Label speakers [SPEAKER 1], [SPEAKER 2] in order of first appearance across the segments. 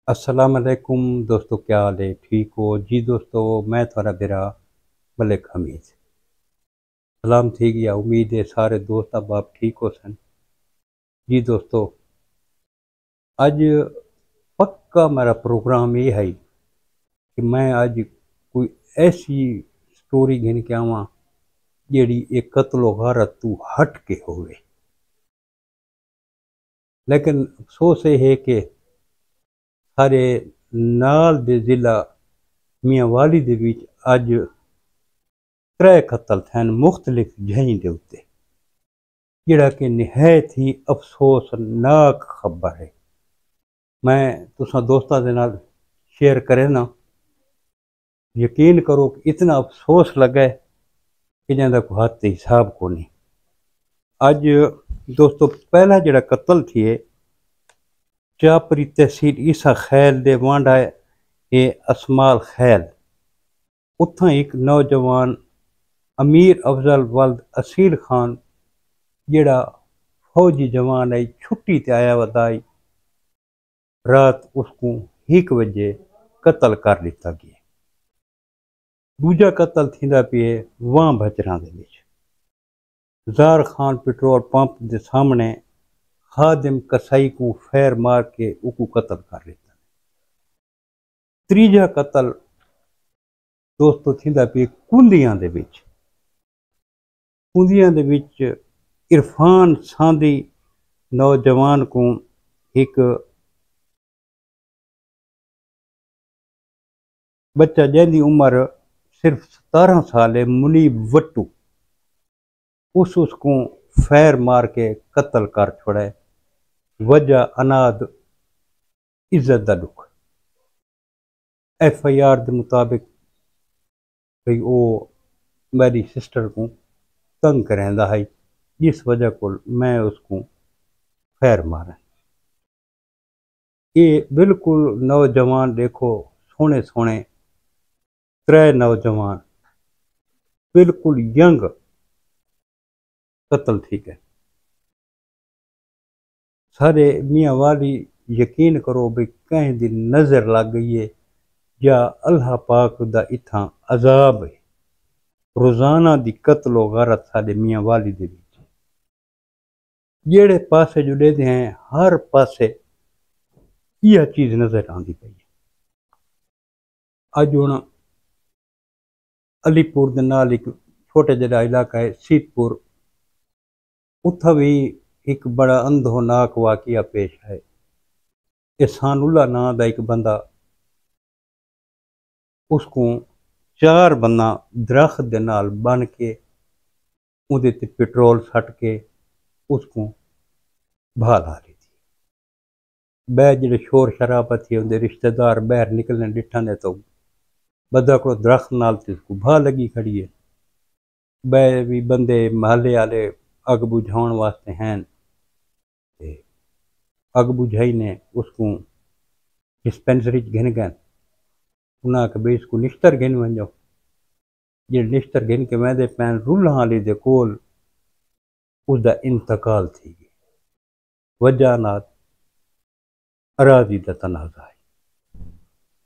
[SPEAKER 1] السلام علیکم دوستو، کیا حال ہے؟ ٹھیک ہو جی دوستو؟ میں تھوڑا برا ملک حمید سلام تھی گیا، امید ہے سارے دوست اب آپ ٹھیک ہو سن جی دوستو۔ اج پکا میرا پروگرام یہ ہے کہ میں اج کوئی ایسی سٹوری گھن کے آواں جیڑی ایک قتل و غارت تو ہٹ کے ہوئے، لیکن افسوس یہ ہے کہ سارے نال دے ضلع میاں والی دے وچ اج 3 قتل تھن مختلف جہیں دے اتے، جڑا کہ نہایت ہی افسوسناک خبر ہے۔ میں تساں دوستاں دے نال شیئر کرے نا، یقین کرو کہ اتنا افسوس لگا ہے کہ جہاں کوئی حد تے حساب کو نہیں۔ اج دوستو پہلا جڑا قتل تھی چاپری تحصیل عیسیٰ خیل دے وانڈا ہے یہ اسمال خیل، اتھاں ایک نوجوان امیر افضل ولد اصیل خان جڑا فوجی جوان ہے چھٹی تے آیا ودائی رات اس کو 1 بجے قتل کر لیتا گیا۔ دوجا قتل تھیندا پیے واں بچراں دے وچ، زار خان پٹرول پمپ دے سامنے خادم کسائی کو فیر مار کے اکو قتل کر لیتا۔ تیجا قتل دوستو تھیندا پیے کندیاں دے وچ، عرفان ساندھی نوجوان کو ایک بچہ جہاں عمر صرف 17 سال ہے، منیب وٹو، اس کو فیر مار کے قتل کر چھوڑے، وجہ اناد عزت دا دکھ۔ FIR دے مطابق بھئی او میری سسٹر کو تنگ کریندا ہے، جس وجہ کو میں اس کو خیر مارا۔ یہ بالکل نوجوان دیکھو سونے سونے 3 نوجوان بالکل ینگ قتل ٹھیک ہے۔ سارے میاں والی یقین کرو بھئی کہیں دی نظر لگ گئی ہے یا اللہ پاک دا اتھاں عذاب ہے۔ روزانہ دی قتل و غارت سارے میاں والی دے وچ جیڑے پاسے جڑے دے ہیں ہر پاسے یہ چیز نظر آندی پئی ہے۔ اج ہن علی پور دے نال ایک چھوٹے جڑا علاقہ ہے سیت پور، اتھا بھی ایک بڑا اندھوناک واقعہ پیش ہے۔ احسان اللہ نام دا ایک بندہ، اس کو 4 بندہ درخت دے نال بن کے اودے تے پٹرول سٹ کے اس کو بھالا لی تھی۔ بے جڑے شور شرابہ تھی اندے رشتہ دار باہر نکلنے ڈٹھاں دے تو بدہ کو درخت نال تے اس کو بھا لگی کھڑی ہے۔ بے بھی بندے محلے والے اگ بجھاؤن واسطے ہیں، اگ بجھائی نے اس کو ڈسپینسری گھن گئے، انہاں کہ بھئی اس کو نشتر گھن ونجو، یہ نشتر گھن کے میں دے پین رولہاں علی دے کول اس دا انتقال تھی گئی۔ وجہ نات اراضی دا تنازع ہے۔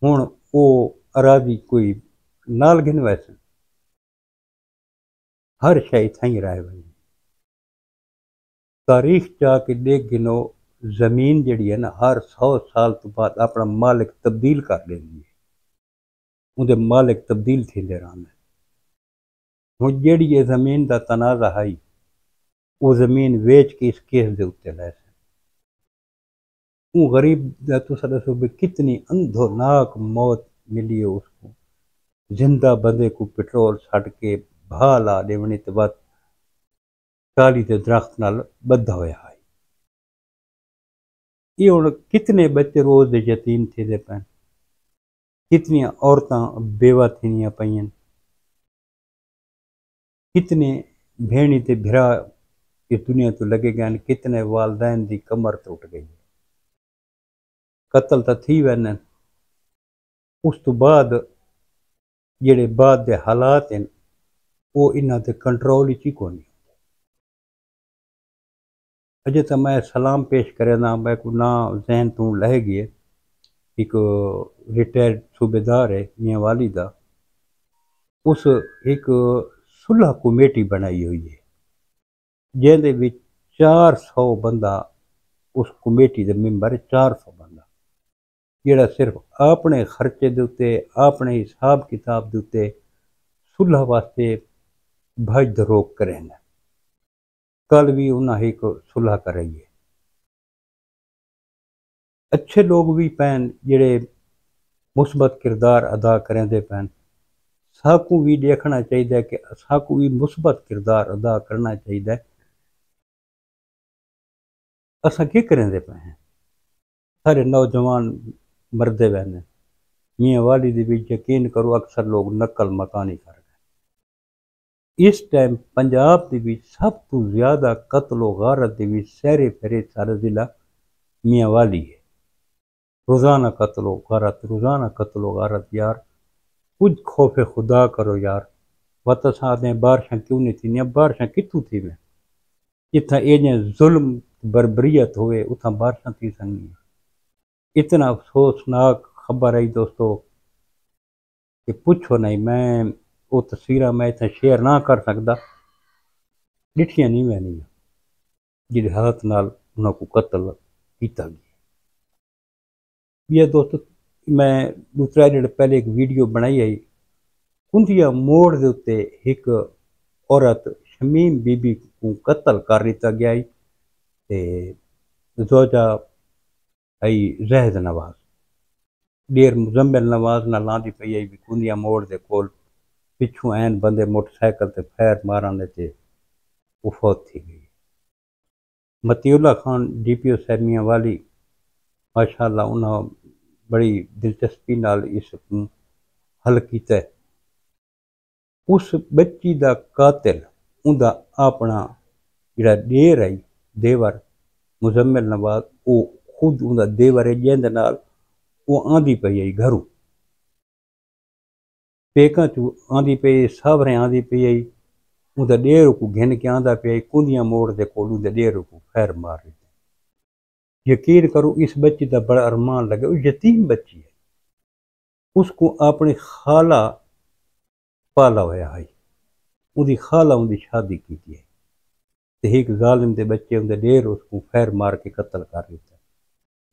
[SPEAKER 1] ہن او اراضی کوئی نال گھن ویسے ہر شے تھیں رائے بنی۔ تاریخ جا کے دیکھ گنو زمین جڑی ہے نا ہر 100 سال تو بعد اپنا مالک تبدیل کر لیندی ہے، اندے مالک تبدیل تھیندے رہندے۔ ہن جیڑی یہ زمین دا تنازع ہے وہ زمین ویچ کے اس کیس دے اتے لے سن۔ وہ غریب دا تساں دسو بھی کتنی اندھوناک موت ملی ہے اس کو، زندہ بندے کو پٹرول سٹ کے بھا لا دیونی تے بعد ٹالی تے درخت نال بدھا ہویا ہے۔ یہ ہن کتنے بچے روز دے یتیم تھے دے پین، کتنی عورتاں بیوہ تھینیاں پئیں، کتنے بھیڑی تے بھرا اس دنیا تو لگے گئے، کتنے والدین دی کمر ٹوٹ گئی۔ قتل تا تھی وینے، اس تو بعد جڑے بعد دے حالات ہیں وہ انہاں تے کنٹرول ہی کو نہیں۔ اجے تا میں سلام پیش کرے نا میں کو نا ذہن تو لہ گئے ایک ریٹائرڈ صوبےدار ہے میاں والی دا، اس ایک صلح کمیٹی بنائی ہوئی ہے جہدے وچ 400 بندہ اس کمیٹی دے ممبر، 400 بندہ جڑا صرف اپنے خرچے دے اتے، اپنے حساب کتاب دے اتے صلح واسطے بھج دروک کریں گے۔ کل بھی انہاں ایک صلح کرائی ہے۔ اچھے لوگ بھی پین جڑے مثبت کردار ادا کریں دے پین، ساکو بھی دیکھنا چاہیے کہ ساکو بھی مثبت کردار ادا کرنا چاہیے۔ اساں کی کریں دے پے ہیں؟ سارے نوجوان مردے بہنے میاں والی دی بھی یقین کرو اکثر لوگ نقل مکانی کر گئے۔ اس ٹائم پنجاب دی بھی سب تو زیادہ قتل و غارت دی بھی سہرے پھیرے سارا ضلع میاں والی ہے۔ روزانہ قتل و غارت، روزانہ قتل و غارت یار، کچھ خوف خدا کرو یار۔ وقت ساتھ بارشاں کیوں نہیں تھی؟ بارشاں کتوں تھی میں؟ جتھا ایجیں ظلم بربریت ہوئے اتھا بارشاں تھی سنگی۔ اتنا افسوسناک خبر آئی دوستو کہ پوچھو نہیں، میں وہ تصویریں میں اتنا شیئر نہ کر سکتا، ڈٹھیاں نہیں میں نہیں جہدے ہاتھ نال انہوں کو قتل کیتا گیا۔ یہ دوستو میں دوسرا جڑے پہلے ایک ویڈیو بنائی آئی، کندیا موڑ دے اتے ایک عورت شمیم بی بی کو قتل کر دیتا گیا تے زوجہ آئی زہد نواز، ڈیر مزمل نواز نہ لاندی پئی آئی بھی کندیا موڑ دے کول پچھوں این بندے موٹر سائیکل تے پھیر مارن تے وہ فوت تھی گئی۔ متی اللہ خان ڈی پی او صاحب میاں والی ماشاءاللہ انہاں بڑی دلچسپی نال اس کو حل کیتا ہے۔ اس بچی دا قاتل اوندا اپنا جڑا دیر آئی دیور مزمل نواز، وہ خود اوندا دیور ہے جہندے نال وہ آندھی پئی آئی گھروں پیکاں چوں آندھی پئی، ساوریں آندھی پئی آئی، اوندا ڈیر کو گھن کے آندا پئی آئی، کندیاں موڑ دے کول اوندا ڈیر کو خیر مار دیتے۔ یقین کرو اس بچی دا بڑا ارمان لگا، وہ یتیم بچی ہے، اس کو اپنی خالہ پالا ہویا ہے، اندی خالہ اندی شادی کی ہے تے ایک ظالم دے بچے اندے ڈیر اس کو خیر مار کے قتل کر دیتا۔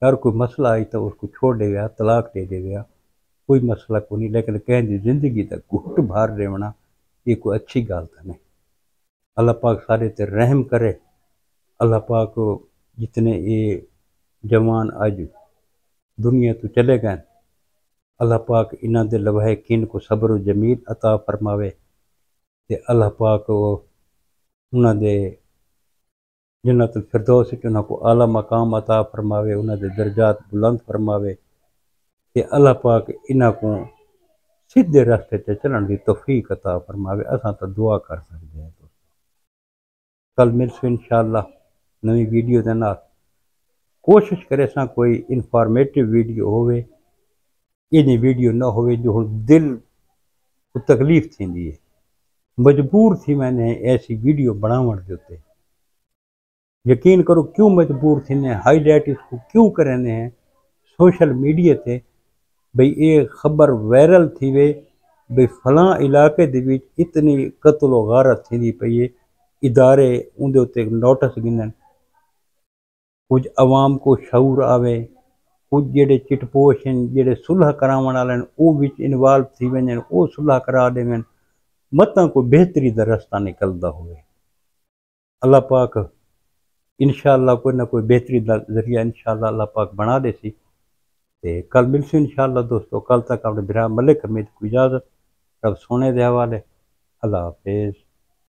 [SPEAKER 1] اگر کوئی مسئلہ آئی تو اس کو چھوڑ دے گیا، طلاق دے دے گیا، کوئی مسئلہ کو نہیں، لیکن کہیں دی زندگی تک گھٹ بھار دیونا یہ کوئی اچھی گال تھا نہیں۔ اللہ پاک سارے تے رحم کرے۔ اللہ پاک جتنے یہ جوان آج دنیا تو چلے گئے، اللہ پاک انہاں دے لواحقین کو صبر و جمیل عطا فرماوے تے اللہ پاک انہاں دے جنت الفردوس کہ انہاں کو اعلیٰ مقام عطا فرماوے، انہاں دے درجات بلند فرماوے تے اللہ پاک انہاں کو سیدھے راستے تے چلن دی توفیق عطا فرماوے۔ اساں تو دعا کر سکتے ہیں۔ کل ملسو انشاءاللہ نوی ویڈیو دے نال۔ کوشش کرے ساں کوئی انفارمیٹو ویڈیو ہوئے، اینی ویڈیو نہ ہوئے جو دل کو تکلیف تھیندی ہے۔ مجبور تھی میں نے ایسی ویڈیو بناون دے تے۔ یقین کرو کیوں مجبور تھی نے ہائی لائٹ اس کو کیوں کرنے ہیں سوشل میڈیا تے بھئی یہ خبر وائرل تھی وے بھئی فلاں علاقے دے وچ اتنی قتل و غارت تھی پئی ہے، ادارے اندے تے نوٹس گنن، کچھ عوام کو شعور آوے، کچھ جڑے چٹپوش ہیں جڑے صلح کراون والے او وچ انوالو تھی ونجن، او صلح کرا دین، متاں کو بہتری دا رستہ نکلدا ہوئے۔ اللہ پاک انشاءاللہ کوئی نہ کوئی بہتری دا ذریعہ انشاءاللہ اللہ پاک بنا دے سی تے کل ملسو انشاءاللہ دوستو۔ کل تک اپنے برا ملک حمید کو اجازت، رب سونے دے حوالے۔ اللہ حافظ۔